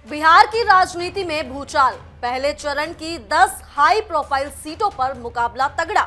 बिहार की राजनीति में भूचाल। पहले चरण की 10 हाई प्रोफाइल सीटों पर मुकाबला तगड़ा।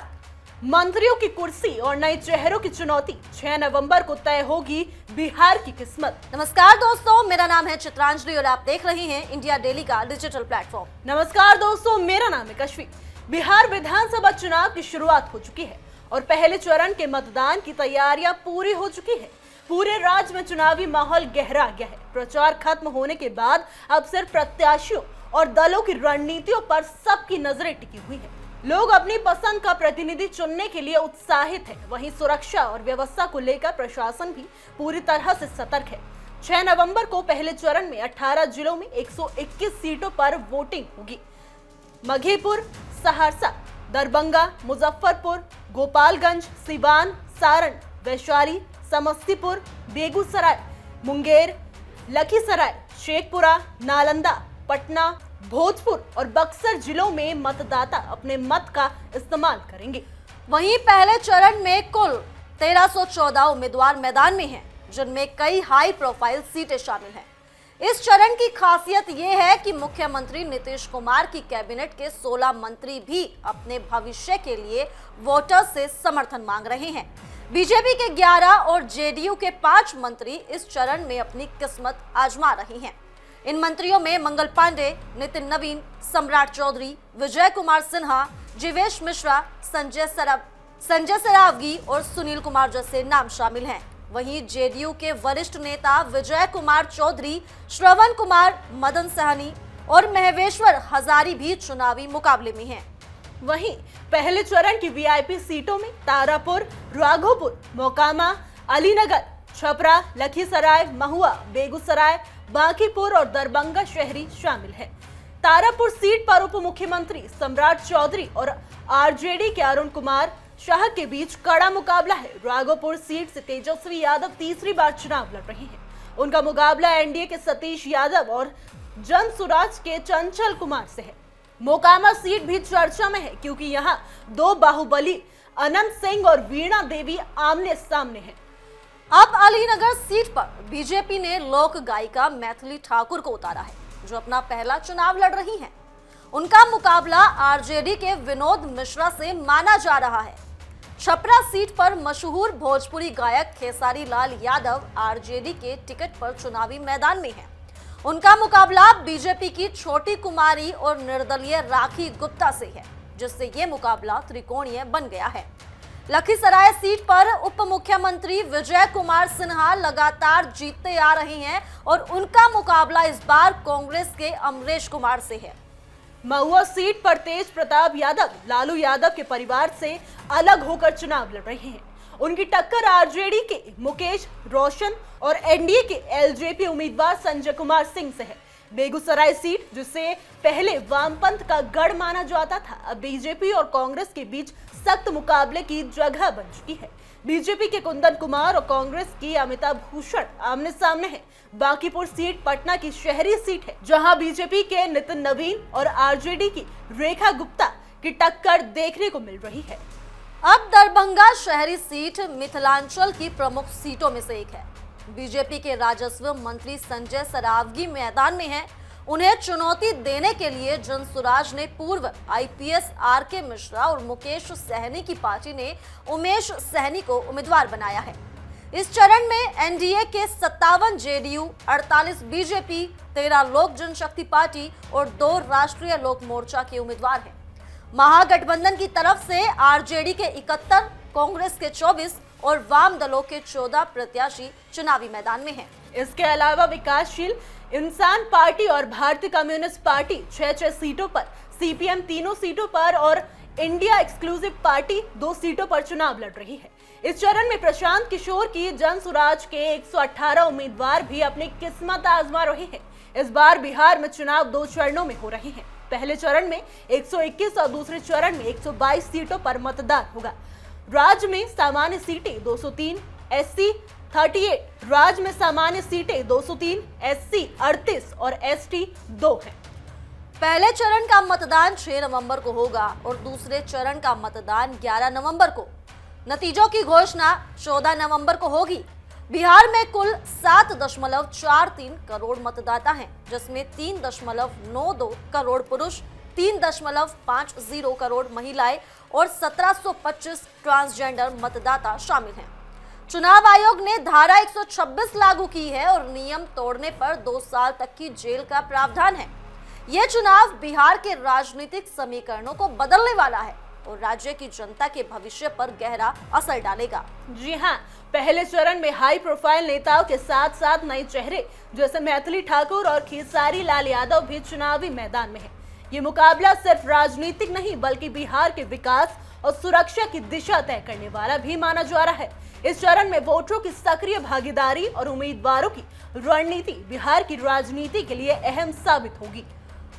मंत्रियों की कुर्सी और नए चेहरों की चुनौती। 6 नवंबर को तय होगी बिहार की किस्मत। नमस्कार दोस्तों, मेरा नाम है चित्रांजलि और आप देख रहे हैं इंडिया डेली का डिजिटल प्लेटफॉर्म। नमस्कार दोस्तों, मेरा नाम है कश्वी। बिहार विधानसभा चुनाव की शुरुआत हो चुकी है और पहले चरण के मतदान की तैयारियां पूरी हो चुकी है। पूरे राज्य में चुनावी माहौल गहरा गया है। प्रचार खत्म होने के बाद अब सिर्फ प्रत्याशियों और दलों की रणनीतियों पर सबकी नजरें टिकी हुई है। लोग अपनी पसंद का प्रतिनिधि चुनने के लिए उत्साहित है। वहीं सुरक्षा और व्यवस्था को लेकर प्रशासन भी पूरी तरह से सतर्क है। 6 नवंबर को पहले चरण में 18 जिलों में 121 सीटों पर वोटिंग होगी। मघेपुर, सहरसा, दरभंगा, मुजफ्फरपुर, गोपालगंज, सिवान, सारण, वैशाली, समस्तीपुर, बेगूसराय, मुंगेर, लखीसराय, शेखपुरा, नालंदा, पटना, भोजपुर और बक्सर जिलों में मतदाता अपने मत का इस्तेमाल करेंगे। वहीं पहले चरण में कुल 1314 उम्मीदवार मैदान में हैं, जिनमें कई हाई प्रोफाइल सीटें शामिल हैं। इस चरण की खासियत ये है कि मुख्यमंत्री नीतीश कुमार की कैबिनेट के 16 मंत्री भी अपने भविष्य के लिए वोटर्स से समर्थन मांग रहे हैं। बीजेपी के 11 और जेडीयू के 5 मंत्री इस चरण में अपनी किस्मत आजमा रहे हैं। इन मंत्रियों में मंगल पांडे, नितिन नवीन, सम्राट चौधरी, विजय कुमार सिन्हा, जीवेश मिश्रा, संजय सरावगी और सुनील कुमार जैसे नाम शामिल हैं। वहीं जेडीयू के वरिष्ठ नेता विजय कुमार चौधरी, श्रवण कुमार, मदन सहनी और महेश्वर हजारी भी चुनावी मुकाबले में हैं। वहीं पहले चरण की वीआईपी सीटों में तारापुर, राघोपुर, मोकामा, अलीनगर, छपरा, लखीसराय, महुआ, बेगूसराय, बांकीपुर और दरभंगा शहरी शामिल है। तारापुर सीट पर उप मुख्यमंत्री सम्राट चौधरी और आरजेडी के अरुण कुमार शाह के बीच कड़ा मुकाबला है। राघोपुर सीट से तेजस्वी यादव तीसरी बार चुनाव लड़ रहे हैं। उनका मुकाबला एनडीए के सतीश यादव और जन सुराज के चंचल कुमार से है। मोकामा सीट भी चर्चा में है क्योंकि यहाँ 2 बाहुबली अनंत सिंह और वीणा देवी आमने सामने हैं। अब अलीनगर सीट पर बीजेपी ने लोक गायिका मैथिली ठाकुर को उतारा है, जो अपना पहला चुनाव लड़ रही हैं। उनका मुकाबला आरजेडी के विनोद मिश्रा से माना जा रहा है। छपरा सीट पर मशहूर भोजपुरी गायक खेसारी लाल यादव आरजेडी के टिकट पर चुनावी मैदान में हैं। उनका मुकाबला बीजेपी की छोटी कुमारी और निर्दलीय राखी गुप्ता से है, जिससे ये मुकाबला त्रिकोणीय बन गया है। लखीसराय सीट पर उप मुख्यमंत्री विजय कुमार सिन्हा लगातार जीतते आ रहे हैं और उनका मुकाबला इस बार कांग्रेस के अमरेश कुमार से है। महुआ सीट पर तेज प्रताप यादव लालू यादव के परिवार से अलग होकर चुनाव लड़ रहे हैं। उनकी टक्कर आरजेडी के मुकेश रोशन और एनडीए के एलजेपी उम्मीदवार संजय कुमार सिंह से है। बेगूसराय सीट, जिसे पहले वामपंथ का गढ़ माना जाता था, अब बीजेपी और कांग्रेस के बीच सख्त मुकाबले की जगह बन चुकी है। बीजेपी के कुंदन कुमार और कांग्रेस की अमिताभ भूषण आमने सामने हैं। बांकीपुर सीट पटना की शहरी सीट है, जहां बीजेपी के नितिन नवीन और आरजेडी की रेखा गुप्ता की टक्कर देखने को मिल रही है। अब दरभंगा शहरी सीट मिथिलांचल की प्रमुख सीटों में से एक है। बीजेपी के राजस्व मंत्री संजय सरावगी मैदान में हैं। उन्हें चुनौती देने के लिए जनसुराज ने पूर्व आईपीएस आरके मिश्रा और मुकेश सहनी की पार्टी ने उमेश सहनी को उम्मीदवार बनाया है। इस चरण में एनडीए के 57 जेडीयू, 48 बीजेपी, 13 लोक जनशक्ति पार्टी और 2 राष्ट्रीय लोक मोर्चा के उम्मीदवार हैं। महागठबंधन की तरफ से आरजेडी के 71, कांग्रेस के 24 और वाम दलों के 14 प्रत्याशी चुनावी मैदान में हैं। इसके अलावा विकासशील इंसान पार्टी और भारतीय कम्युनिस्ट पार्टी 6 सीटों पर, सीपीएम 3 सीटों पर और इंडिया एक्सक्लूसिव पार्टी 2 सीटों पर चुनाव लड़ रही है। इस चरण में प्रशांत किशोर की जन सुराज के 118 उम्मीदवार भी अपनी किस्मत आजमा रहे हैं। इस बार बिहार में चुनाव 2 चरणों में हो रहे हैं। पहले चरण में 121 और दूसरे चरण में 122 सीटों पर मतदान होगा। राज्य में सामान्य सीटें 203, एससी 38, राज्य में सामान्य सीटें 203, एससी 38 और एसटी 2 हैं। पहले चरण का मतदान 6 नवंबर को होगा और दूसरे चरण का मतदान 11 नवंबर को। नतीजों की घोषणा 14 नवंबर को होगी। बिहार में कुल 7.43 करोड़ मतदाता हैं, जिसमें 3.92 करोड़ पुरुष, 3.50 करोड़ महिलाएं और 1725 ट्रांसजेंडर मतदाता शामिल हैं। चुनाव आयोग ने धारा 126 लागू की है और नियम तोड़ने पर 2 साल तक की जेल का प्रावधान है। यह चुनाव बिहार के राजनीतिक समीकरणों को बदलने वाला है और राज्य की जनता के भविष्य पर गहरा असर डालेगा। जी हाँ, पहले चरण में हाई प्रोफाइल नेताओं के साथ साथ नए चेहरे जैसे मैथिली ठाकुर और खेसारी लाल यादव भी चुनावी मैदान में हैं। ये मुकाबला सिर्फ राजनीतिक नहीं बल्कि बिहार के विकास और सुरक्षा की दिशा तय करने वाला भी माना जा रहा है। इस चरण में वोटरों की सक्रिय भागीदारी और उम्मीदवारों की रणनीति बिहार की राजनीति के लिए अहम साबित होगी।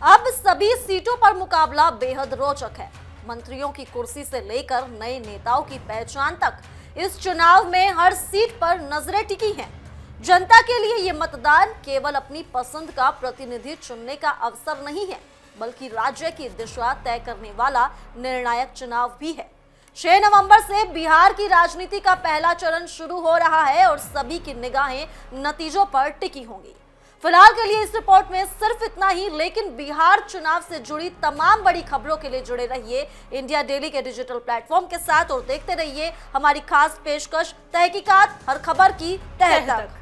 अब सभी सीटों पर मुकाबला बेहद रोचक है। मंत्रियों की कुर्सी से लेकर नए नेताओं की पहचान तक इस चुनाव में हर सीट पर नजरें टिकी हैं। जनता के लिए ये मतदान केवल अपनी पसंद का प्रतिनिधि चुनने का अवसर नहीं है, बल्कि राज्य की दिशा तय करने वाला निर्णायक चुनाव भी है। 6 नवंबर से बिहार की राजनीति का पहला चरण शुरू हो रहा है और सभी की निगाहें नतीजों पर टिकी होंगी। फिलहाल के लिए इस रिपोर्ट में सिर्फ इतना ही, लेकिन बिहार चुनाव से जुड़ी तमाम बड़ी खबरों के लिए जुड़े रहिए इंडिया डेली के डिजिटल प्लेटफॉर्म के साथ और देखते रहिए हमारी खास पेशकश तहकीकात, हर खबर की तह तक।